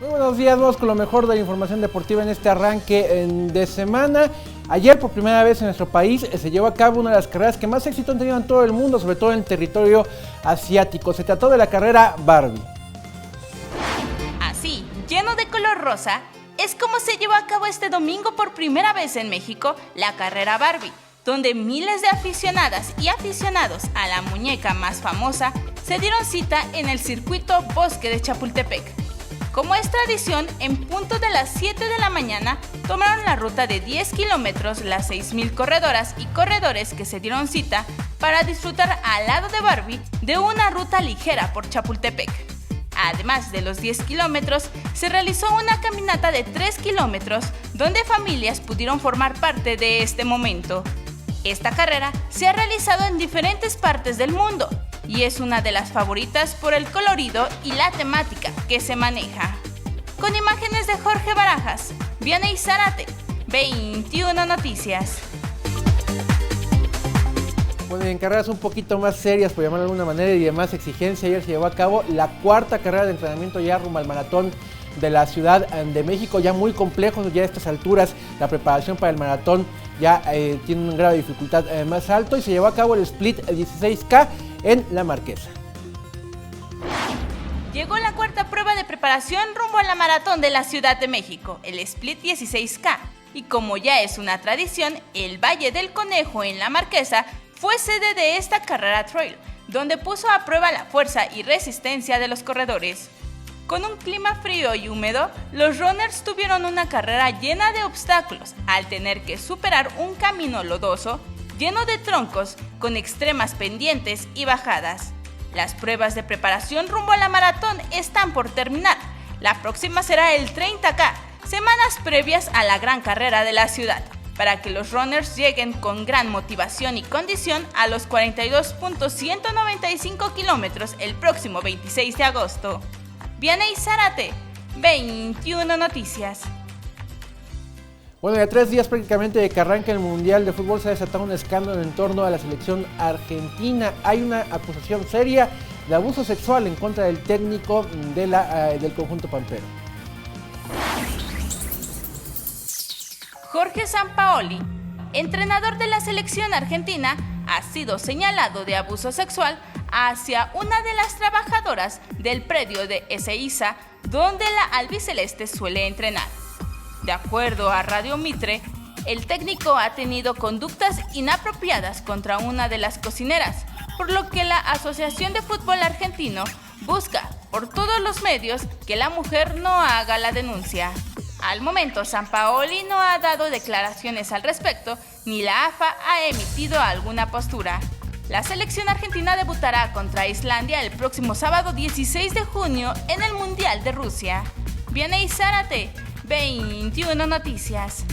Muy buenos días, vamos con lo mejor de la información deportiva en este arranque de semana. Ayer, por primera vez en nuestro país, se llevó a cabo una de las carreras que más éxito han tenido en todo el mundo, sobre todo en el territorio asiático. Se trató de la carrera Barbie. Así, lleno de color rosa, es como se llevó a cabo este domingo por primera vez en México la carrera Barbie, donde miles de aficionadas y aficionados a la muñeca más famosa se dieron cita en el circuito Bosque de Chapultepec. Como es tradición, en punto de las 7 de la mañana tomaron la ruta de 10 kilómetros las 6,000 corredoras y corredores que se dieron cita para disfrutar al lado de Barbie de una ruta ligera por Chapultepec. Además de los 10 kilómetros, se realizó una caminata de 3 kilómetros donde familias pudieron formar parte de este momento. Esta carrera se ha realizado en diferentes partes del mundo y es una de las favoritas por el colorido y la temática que se maneja. Con imágenes de Jorge Barajas, Vianey Zárate, 21 Noticias. Bueno, en carreras un poquito más serias, por llamarlo de alguna manera, y de más exigencia, ayer se llevó a cabo la cuarta carrera de entrenamiento ya rumbo al maratón de la Ciudad de México, ya muy complejo, ya a estas alturas la preparación para el maratón ya tiene un grado de dificultad más alto, y se llevó a cabo el split 16K en La Marquesa. Llegó la cuarta prueba de preparación rumbo a la maratón de la Ciudad de México, el split 16K, y como ya es una tradición, el Valle del Conejo en La Marquesa fue sede de esta carrera trail, donde puso a prueba la fuerza y resistencia de los corredores. Con un clima frío y húmedo, los runners tuvieron una carrera llena de obstáculos al tener que superar un camino lodoso, lleno de troncos, con extremas pendientes y bajadas. Las pruebas de preparación rumbo a la maratón están por terminar. La próxima será el 30K, semanas previas a la gran carrera de la ciudad, para que los runners lleguen con gran motivación y condición a los 42.195 kilómetros el próximo 26 de agosto. Vianey Zárate, 21 Noticias. Bueno, ya 3 días prácticamente de que arranca el Mundial de Fútbol, se ha desatado un escándalo en torno a la selección argentina. Hay una acusación seria de abuso sexual en contra del técnico del conjunto pampero. Jorge Sampaoli, entrenador de la selección argentina, ha sido señalado de abuso sexual hacia una de las trabajadoras del predio de Ezeiza, donde la albiceleste suele entrenar. De acuerdo a Radio Mitre, el técnico ha tenido conductas inapropiadas contra una de las cocineras, por lo que la Asociación de Fútbol Argentino busca por todos los medios que la mujer no haga la denuncia. Al momento, Sampaoli no ha dado declaraciones al respecto, ni la AFA ha emitido alguna postura. La selección argentina debutará contra Islandia el próximo sábado 16 de junio en el Mundial de Rusia. Vianey Zárate, 21 Noticias.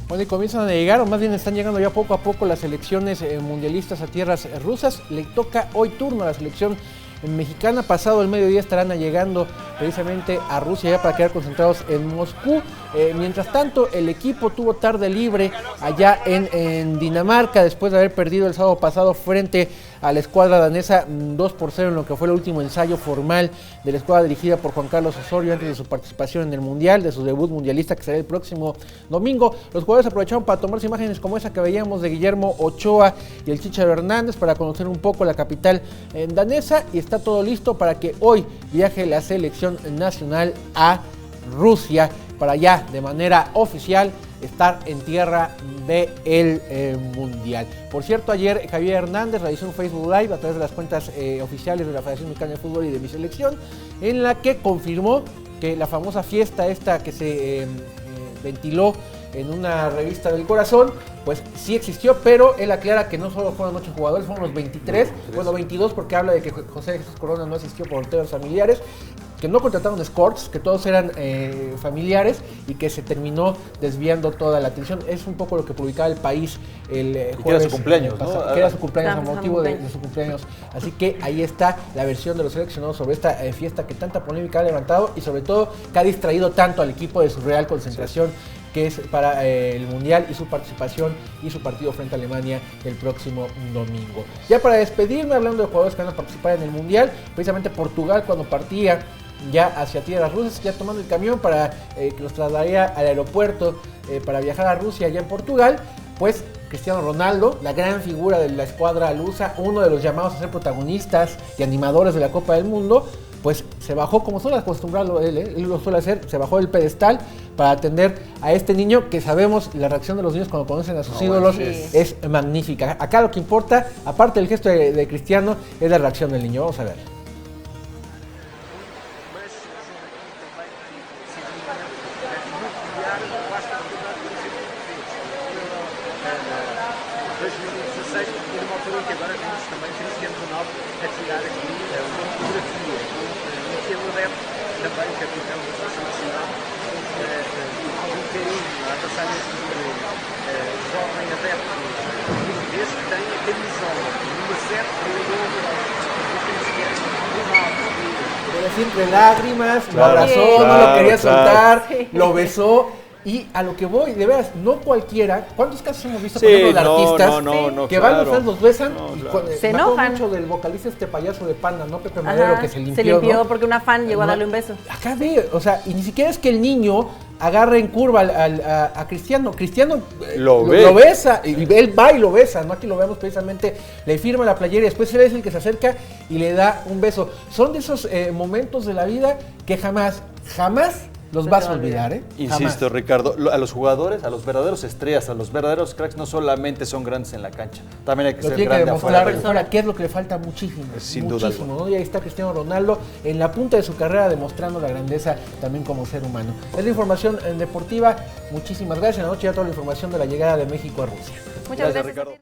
Bueno, y comienzan a llegar, o más bien están llegando ya poco a poco las selecciones mundialistas a tierras rusas. Le toca hoy turno a la selección mexicana. Pasado el mediodía estarán llegando precisamente a Rusia ya para quedar concentrados en Moscú. Mientras tanto, el equipo tuvo tarde libre allá en Dinamarca después de haber perdido el sábado pasado frente a la escuadra danesa 2-0 en lo que fue el último ensayo formal de la escuadra dirigida por Juan Carlos Osorio antes de su participación en el Mundial, de su debut mundialista que será el próximo domingo. Los jugadores aprovecharon para tomarse imágenes como esa que veíamos de Guillermo Ochoa y el Chicharo Hernández para conocer un poco la capital danesa, y está todo listo para que hoy viaje la selección nacional a Rusia para ya de manera oficial estar en tierra del Mundial. Por cierto, ayer Javier Hernández realizó un Facebook Live a través de las cuentas oficiales de la Federación Mexicana de Fútbol y de mi selección, en la que confirmó que la famosa fiesta esta que se ventiló en una revista del corazón, pues sí existió, pero él aclara que no solo fueron 8 jugadores, fueron los 23, bueno 22 porque habla de que José Jesús Corona no asistió por temas familiares, que no contrataron escorts, que todos eran familiares y que se terminó desviando toda la atención. Es un poco lo que publicaba El País el jueves. Que era su cumpleaños, ¿no? Que era su cumpleaños, a motivo de su cumpleaños. Así que ahí está la versión de los seleccionados sobre esta fiesta que tanta polémica ha levantado y sobre todo que ha distraído tanto al equipo de su real concentración que es para el Mundial y su participación y su partido frente a Alemania el próximo domingo. Ya para despedirme, hablando de jugadores que van a participar en el Mundial, precisamente Portugal cuando partía ya hacia tierras rusas, ya tomando el camión para que los trasladaría al aeropuerto para viajar a Rusia allá en Portugal, pues Cristiano Ronaldo, la gran figura de la escuadra lusa, uno de los llamados a ser protagonistas y animadores de la Copa del Mundo, pues se bajó, como suele acostumbrarlo él lo suele hacer, se bajó del pedestal para atender a este niño que sabemos la reacción de los niños cuando conocen a sus ídolos es magnífica. Acá lo que importa, aparte del gesto de Cristiano, es la reacción del niño. Vamos a ver. Agora vimos também Cristiano Ronaldo a tirar aqui uma fotografia com o Adepto, também capitão da Seleção Nacional, com um carinho a passar este jovem adepto português que tem a camisola número 7 do Cristiano Ronaldo. Pero entre lágrimas, lo abrazó, no lo quería soltar, lo besó. Y a lo que voy, de veras, no cualquiera. ¿Cuántos casos hemos visto, por ejemplo, de artistas que van a los besan y se enojan? Mucho del vocalista payaso de Panda, ¿no? Pepe Madero, que se limpió. Se limpió, ¿no? Porque una fan llegó a darle un beso. Acá ve, o sea, y ni siquiera es que el niño agarre en curva a Cristiano. Cristiano lo besa, y él va y lo besa, ¿no? Aquí lo vemos precisamente, le firma la playera y después él es el que se acerca y le da un beso. Son de esos momentos de la vida que jamás los vas a olvidar, ¿eh? Insisto, jamás. Ricardo, a los jugadores, a los verdaderos estrellas, a los verdaderos cracks, no solamente son grandes en la cancha, también hay que ser grande afuera. ¿Qué es lo que le falta? Muchísimo. Sin duda alguna. ¿No? Y ahí está Cristiano Ronaldo en la punta de su carrera demostrando la grandeza también como ser humano. Es la información deportiva. Muchísimas gracias. En la noche ya toda la información de la llegada de México a Rusia. Muchas gracias. Ricardo.